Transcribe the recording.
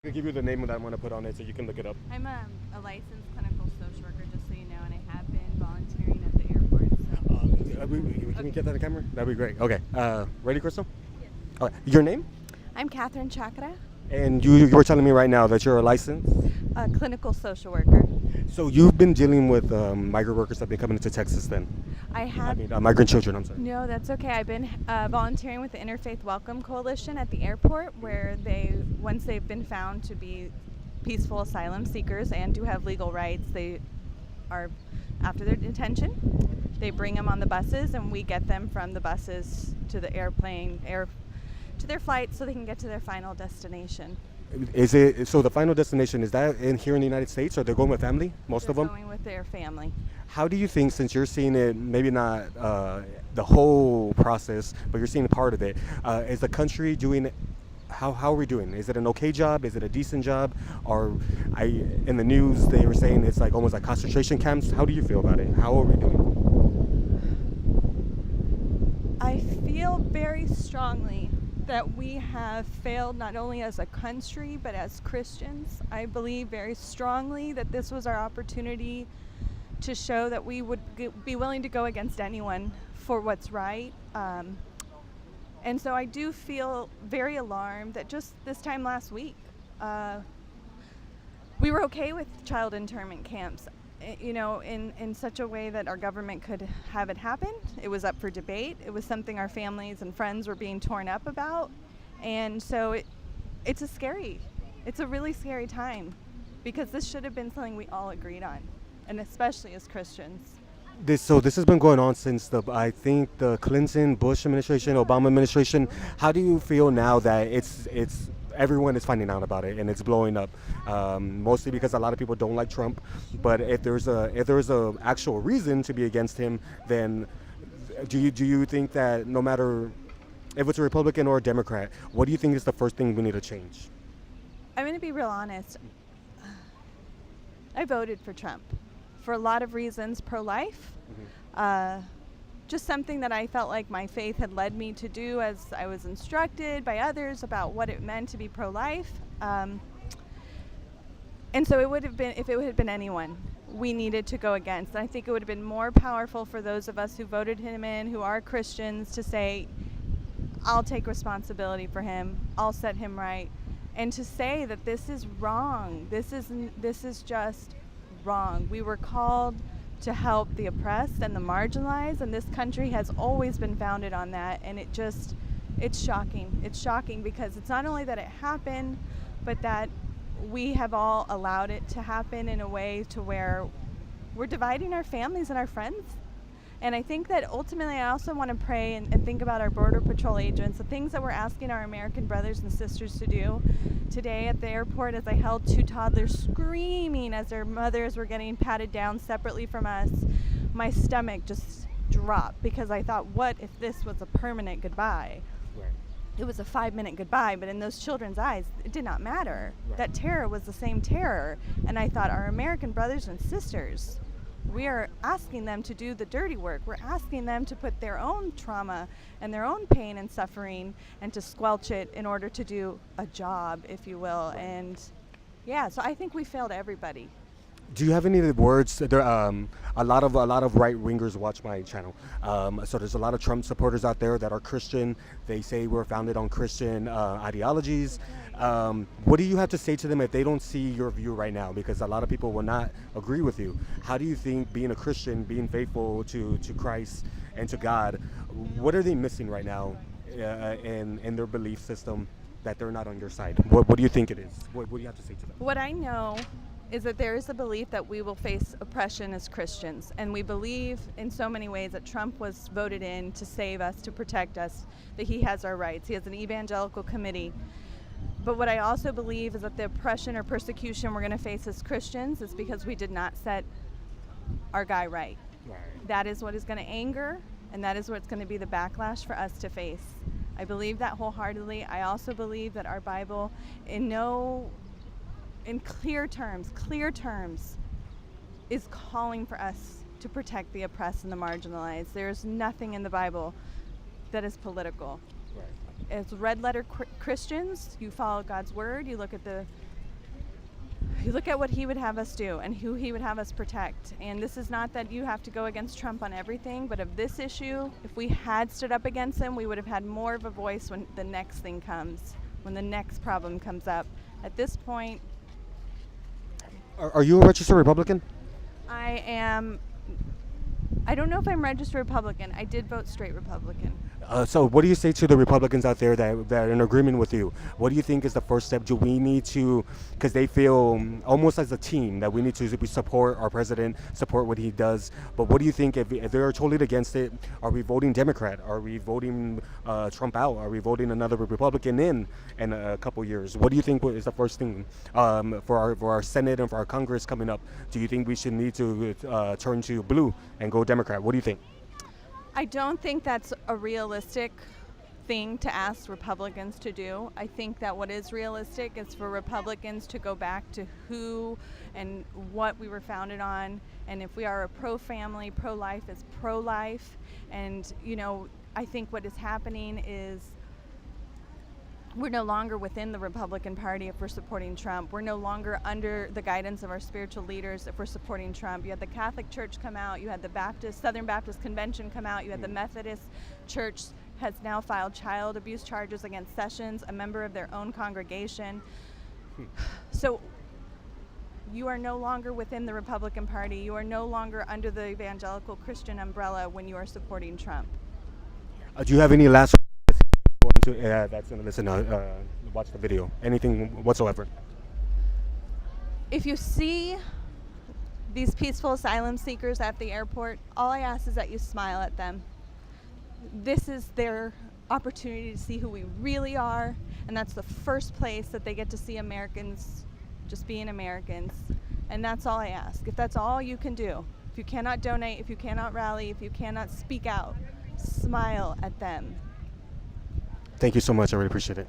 I'll give you the name that I want to put on it so you can look it up. I'm a licensed clinical social worker, just so you know, and I have been volunteering at the airport. So. Can we get that on camera? That'd be great. Okay. Ready, Crystal? Yes. Okay. Your name? I'm Catherine Chakra, And you were telling me right now that you're a licensed? a clinical social worker. So you've been dealing with migrant workers that have been coming into Texas then? I have. Migrant children, I'm sorry. No, that's okay. I've been volunteering with the Interfaith Welcome Coalition at the airport, where once they've been found to be peaceful asylum seekers and do have legal rights, they are, after their detention, they bring them on the buses, and we get them from the buses to the to their flight so they can get to their final destination. Is it so? The final destination is that here in the United States, or they're going with family? Most of them. Going with their family. How do you think, since you're seeing it, maybe not the whole process, but you're seeing part of it, is the country doing? How are we doing? Is it an okay job? Is it a decent job? Or in the news they were saying it's like almost like concentration camps. How do you feel about it? How are we doing? I feel very strongly that we have failed not only as a country but as Christians. I believe very strongly that this was our opportunity to show that we would be willing to go against anyone for what's right. And so I do feel very alarmed that just this time last week, we were okay with child internment camps, in such a way that our government could have it happen. It was up for debate. It was something our families and friends were being torn up about. And so it's a really scary time, because this should have been something we all agreed on, and especially as Christians. This has been going on since I think the Clinton, Bush administration, Obama administration. How do you feel now that it's everyone is finding out about it and it's blowing up? Mostly because a lot of people don't like Trump, but if there's a actual reason to be against him, then do you think that no matter if it's a Republican or a Democrat, what do you think is the first thing we need to change? I'm going to be real honest. I voted for Trump for a lot of reasons, pro-life. Just something that I felt like my faith had led me to do as I was instructed by others about what it meant to be pro-life. And so it would have been, if it had been anyone we needed to go against. And I think it would have been more powerful for those of us who voted him in, who are Christians, to say, I'll take responsibility for him, I'll set him right. And to say that this is wrong, this is just wrong. We were called to help the oppressed and the marginalized, and this country has always been founded on that. And it's shocking. It's shocking because it's not only that it happened, but that we have all allowed it to happen in a way to where we're dividing our families and our friends. And I think that ultimately I also want to pray and think about our Border Patrol agents, the things that we're asking our American brothers and sisters to do. Today at the airport, as I held two toddlers screaming as their mothers were getting patted down separately from us, my stomach just dropped, because I thought, what if this was a permanent goodbye? Right. It was a 5-minute goodbye, but in those children's eyes, it did not matter. Right. That terror was the same terror. And I thought, our American brothers and sisters, we are asking them to do the dirty work. We're asking them to put their own trauma and their own pain and suffering and to squelch it in order to do a job, if you will. And yeah, so I think we failed everybody. Do you have any words? There, a lot of right wingers watch my channel. So there's a lot of Trump supporters out there that are Christian. They say we're founded on Christian ideologies. What do you have to say to them if they don't see your view right now? Because a lot of people will not agree with you. How do you think being a Christian, being faithful to Christ and to God, what are they missing right now in their belief system that they're not on your side? What do you think it is? What do you have to say to them? What I know is that there is a belief that we will face oppression as Christians. And we believe in so many ways that Trump was voted in to save us, to protect us, that he has our rights. He has an evangelical committee. But what I also believe is that the oppression or persecution we're going to face as Christians is because we did not set our guy right. That is what is going to anger, and that is what's going to be the backlash for us to face. I believe that wholeheartedly. I also believe that our Bible, in clear terms, is calling for us to protect the oppressed and the marginalized. There's nothing in the Bible that is political. Right. As red letter Christians, you follow God's word, you look at the you look at what he would have us do and who he would have us protect. And this is not that you have to go against Trump on everything, but of this issue, if we had stood up against him, we would have had more of a voice when the next thing comes, when the next problem comes up. At this point, Are you a registered Republican? I don't know if I'm registered Republican. I did vote straight Republican. So what do you say to the Republicans out there that are in agreement with you? What do you think is the first step? Do we need to, because they feel almost as a team that we need to support our president, support what he does. But what do you think if they're totally against it? Are we voting Democrat? Are we voting Trump out? Are we voting another Republican in a couple years? What do you think is the first thing for our Senate and for our Congress coming up? Do you think we should need to turn to blue and go Democrat? What do you think? I don't think that's a realistic thing to ask Republicans to do. I think that what is realistic is for Republicans to go back to who and what we were founded on. And if we are a pro-family, pro-life is pro-life. And, I think what is happening is we're no longer within the Republican Party if we're supporting Trump. We're no longer under the guidance of our spiritual leaders if we're supporting Trump. You had the Catholic Church come out, you had the Southern Baptist Convention come out, you had the Methodist Church has now filed child abuse charges against Sessions, a member of their own congregation. So you are no longer within the Republican Party. You are no longer under the evangelical Christian umbrella when you are supporting Trump. Do you have any last that's going to listen, watch the video, anything whatsoever? If you see these peaceful asylum seekers at the airport, all I ask is that you smile at them. This is their opportunity to see who we really are, and that's the first place that they get to see Americans just being Americans. And that's all I ask. If that's all you can do, if you cannot donate, if you cannot rally, if you cannot speak out, smile at them. Thank you so much. I really appreciate it.